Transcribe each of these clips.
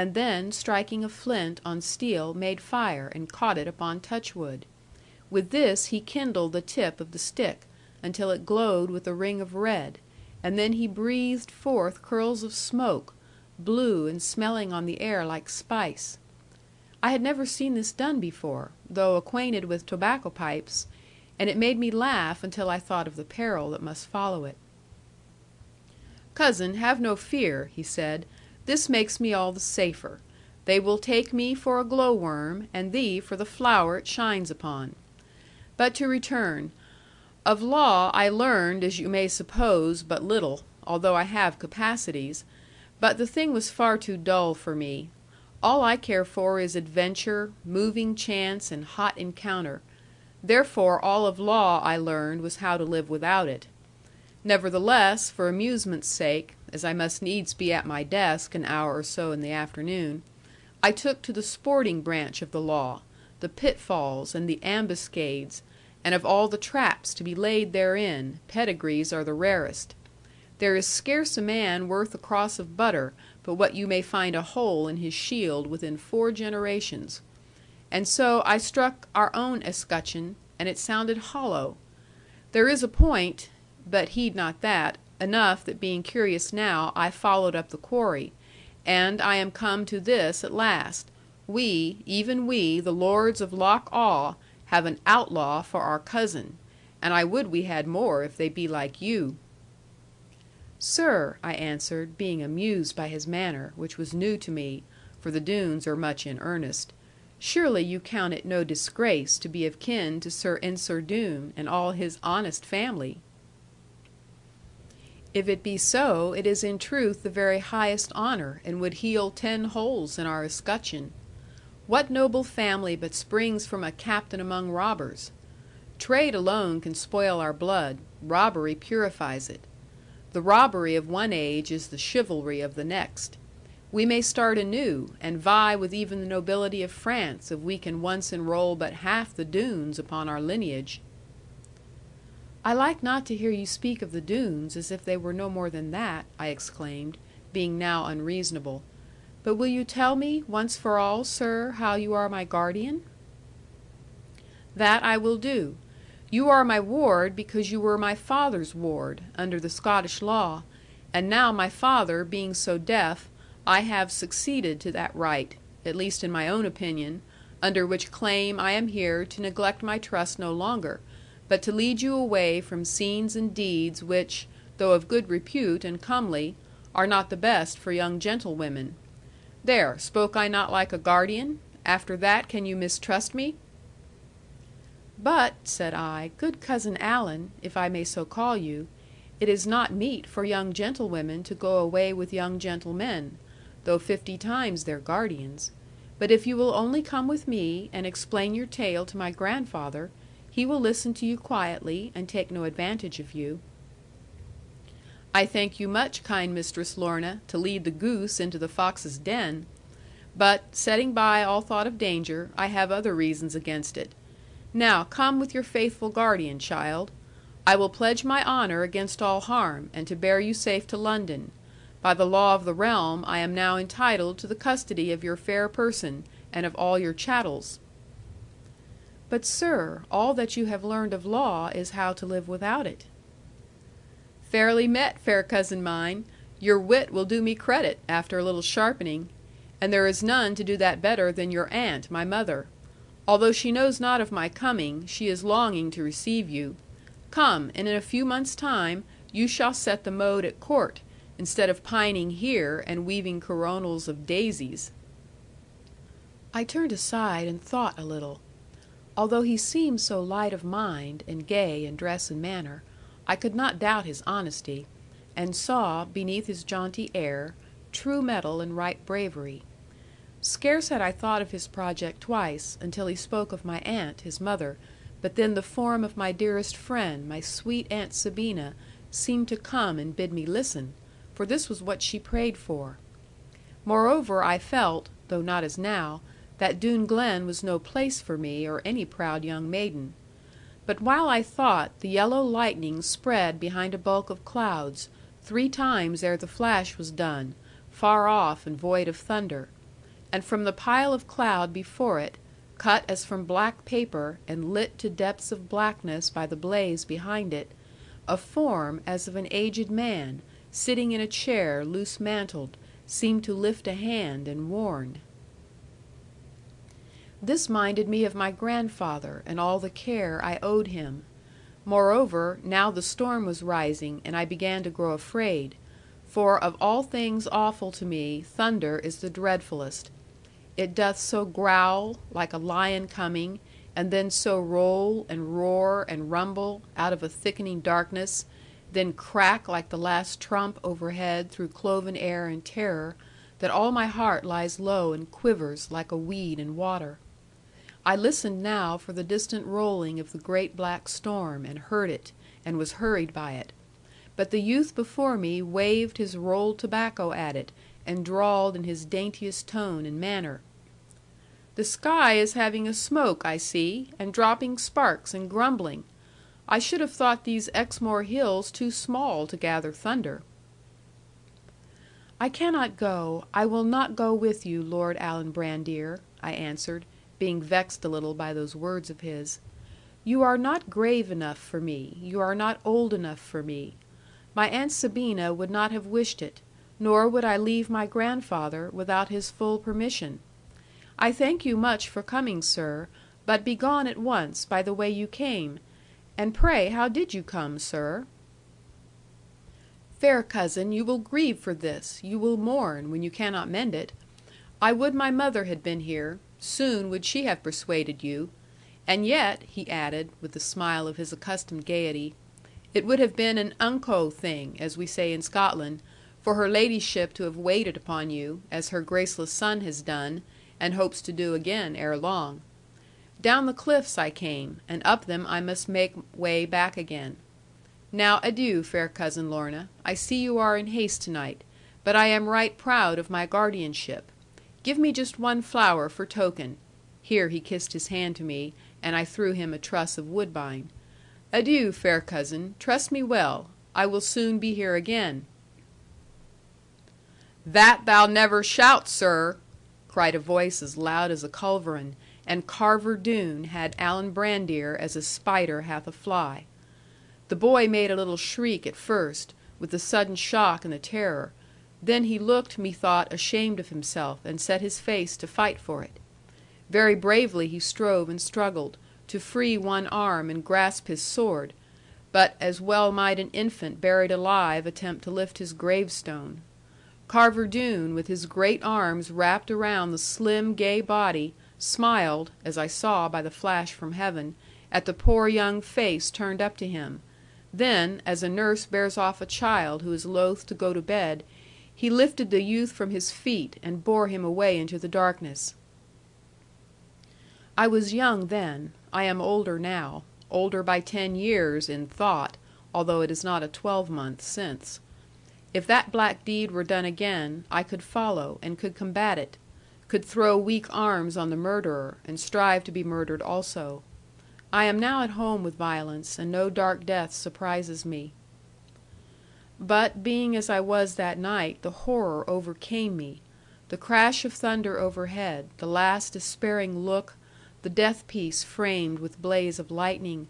and then striking a flint on steel made fire, and caught it upon touchwood. With this he kindled the tip of the stick, until it glowed with a ring of red, and then he breathed forth curls of smoke, blue and smelling on the air like spice. I had never seen this done before, though acquainted with tobacco pipes, and it made me laugh until I thought of the peril that must follow it. "Cousin, have no fear," he said. "This makes me all the safer. They will take me for a glowworm, and thee for the flower it shines upon. But to return. Of law I learned, as you may suppose, but little, although I have capacities. But the thing was far too dull for me. All I care for is adventure, moving chance, and hot encounter. Therefore all of law I learned was how to live without it. Nevertheless, for amusement's sake, as I must needs be at my desk an hour or so in the afternoon, I took to the sporting branch of the law, the pitfalls and the ambuscades, and of all the traps to be laid therein, pedigrees are the rarest. There is scarce a man worth a cross of butter but what you may find a hole in his shield within 4 generations. And so I struck our own escutcheon, and it sounded hollow. There is a point, but heed not that, enough that being curious now, I followed up the quarry, and I am come to this at last. We, even we, the lords of Loch Awe, have an outlaw for our cousin, and I would we had more if they be like you." "Sir," I answered, being amused by his manner, which was new to me, for the Doones are much in earnest, "surely you count it no disgrace to be of kin to Sir Ensor Doone, and all his honest family." "If it be so, it is in truth the very highest honour, and would heal 10 holes in our escutcheon. What noble family but springs from a captain among robbers? Trade alone can spoil our blood; robbery purifies it. The robbery of one age is the chivalry of the next. We may start anew, and vie with even the nobility of France, if we can once enroll but half the Doones upon our lineage." "I like not to hear you speak of the Doones as if they were no more than that," I exclaimed, being now unreasonable. "But will you tell me, once for all, sir, how you are my guardian?" "That I will do. You are my ward because you were my father's ward, under the Scottish law; and now my father being so deaf, I have succeeded to that right, at least in my own opinion, under which claim I am here to neglect my trust no longer, but to lead you away from scenes and deeds which, though of good repute and comely, are not the best for young gentlewomen. There, spoke I not like a guardian? After that can you mistrust me?" "But," said I, "good cousin Alan, if I may so call you, it is not meet for young gentlewomen to go away with young gentlemen, though 50 times their guardians. But if you will only come with me, and explain your tale to my grandfather, he will listen to you quietly, and take no advantage of you." "I thank you much, kind Mistress Lorna, to lead the goose into the fox's den. But, setting by all thought of danger, I have other reasons against it. Now come with your faithful guardian, child. I will pledge my honour against all harm, and to bear you safe to London. By the law of the realm I am now entitled to the custody of your fair person, and of all your chattels." "But, sir, all that you have learned of law is how to live without it." "Fairly met, fair cousin mine. Your wit will do me credit, after a little sharpening. And there is none to do that better than your aunt, my mother. Although she knows not of my coming, she is longing to receive you. Come, and in a few months' time you shall set the mode at court, instead of pining here, and weaving coronals of daisies." I turned aside and thought a little. Although he seemed so light of mind, and gay in dress and manner, I could not doubt his honesty, and saw, beneath his jaunty air, true mettle and right bravery. Scarce had I thought of his project twice, until he spoke of my aunt, his mother; but then the form of my dearest friend, my sweet Aunt Sabina, seemed to come and bid me listen, for this was what she prayed for. Moreover, I felt, though not as now, that Doone Glen was no place for me, or any proud young maiden. But while I thought, the yellow lightning spread behind a bulk of clouds, 3 times ere the flash was done, far off and void of thunder. and from the pile of cloud before it, cut as from black paper, and lit to depths of blackness by the blaze behind it, a form as of an aged man, sitting in a chair loose mantled, seemed to lift a hand and warn. This minded me of my grandfather, and all the care I owed him. Moreover, now the storm was rising, and I began to grow afraid. For of all things awful to me, thunder is the dreadfullest. It doth so growl, like a lion coming, and then so roll, and roar, and rumble, out of a thickening darkness, then crack like the last trump overhead through cloven air and terror, that all my heart lies low and quivers like a weed in water. I listened now for the distant rolling of the great black storm, and heard it, and was hurried by it. But the youth before me waved his rolled tobacco at it, and drawled in his daintiest tone and manner. "The sky is having a smoke, I see, and dropping sparks and grumbling. I should have thought these Exmoor hills too small to gather thunder." "I cannot go, I will not go with you, Lord Alan Brandir," I answered, being vexed a little by those words of his. "You are not grave enough for me, you are not old enough for me. My Aunt Sabina would not have wished it, nor would I leave my grandfather without his full permission. I thank you much for coming, sir, but be gone at once by the way you came. And pray how did you come, sir?" "Fair cousin, you will grieve for this, you will mourn, when you cannot mend it. I would my mother had been here, soon would she have persuaded you. And yet," he added, with the smile of his accustomed gaiety, "it would have been an unco thing, as we say in Scotland, for her ladyship to have waited upon you, as her graceless son has done, and hopes to do again ere long. Down the cliffs I came, and up them I must make way back again. Now adieu, fair cousin Lorna. I see you are in haste to night, but I am right proud of my guardianship. Give me just one flower for token." Here he kissed his hand to me, and I threw him a truss of woodbine. "Adieu, fair cousin. Trust me well. I will soon be here again." "That thou never shalt, sir," cried a voice as loud as a culverin, and Carver Doone had Alan Brandir as a spider hath a fly. The boy made a little shriek at first, with the sudden shock and the terror. Then he looked, methought, ashamed of himself, and set his face to fight for it. Very bravely he strove and struggled, to free one arm and grasp his sword, but as well might an infant buried alive attempt to lift his gravestone. Carver Doone, with his great arms wrapped around the slim gay body, smiled, as I saw by the flash from heaven, at the poor young face turned up to him. Then, as a nurse bears off a child who is loath to go to bed, he lifted the youth from his feet, and bore him away into the darkness. I was young then. I am older now. Older by 10 years, in thought, although it is not a 12-month since. If that black deed were done again, I could follow, and could combat it; could throw weak arms on the murderer, and strive to be murdered also. I am now at home with violence, and no dark death surprises me. But, being as I was that night, the horror overcame me. The crash of thunder overhead, the last despairing look, the death piece framed with blaze of lightning.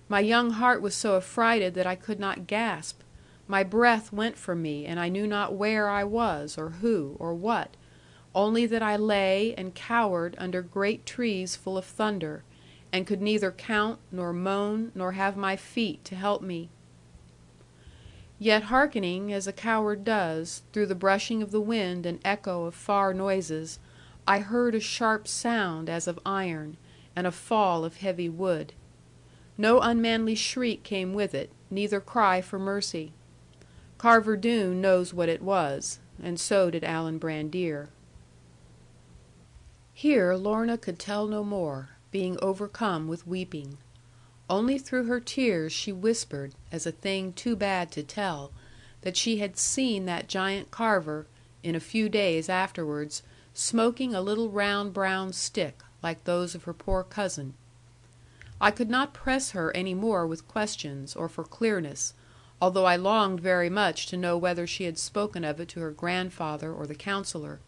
My young heart was so affrighted that I could not gasp. My breath went from me, and I knew not where I was, or who, or what; only that I lay and cowered under great trees full of thunder, and could neither count, nor moan, nor have my feet to help me. Yet hearkening, as a coward does, through the brushing of the wind and echo of far noises, I heard a sharp sound as of iron, and a fall of heavy wood. No unmanly shriek came with it, neither cry for mercy. Carver Doone knows what it was, and so did Alan Brandir. Here Lorna could tell no more, being overcome with weeping. Only through her tears she whispered, as a thing too bad to tell, that she had seen that giant Carver, in a few days afterwards, smoking a little round brown stick, like those of her poor cousin. I could not press her any more with questions, or for clearness, although I longed very much to know whether she had spoken of it to her grandfather or the Counsellor.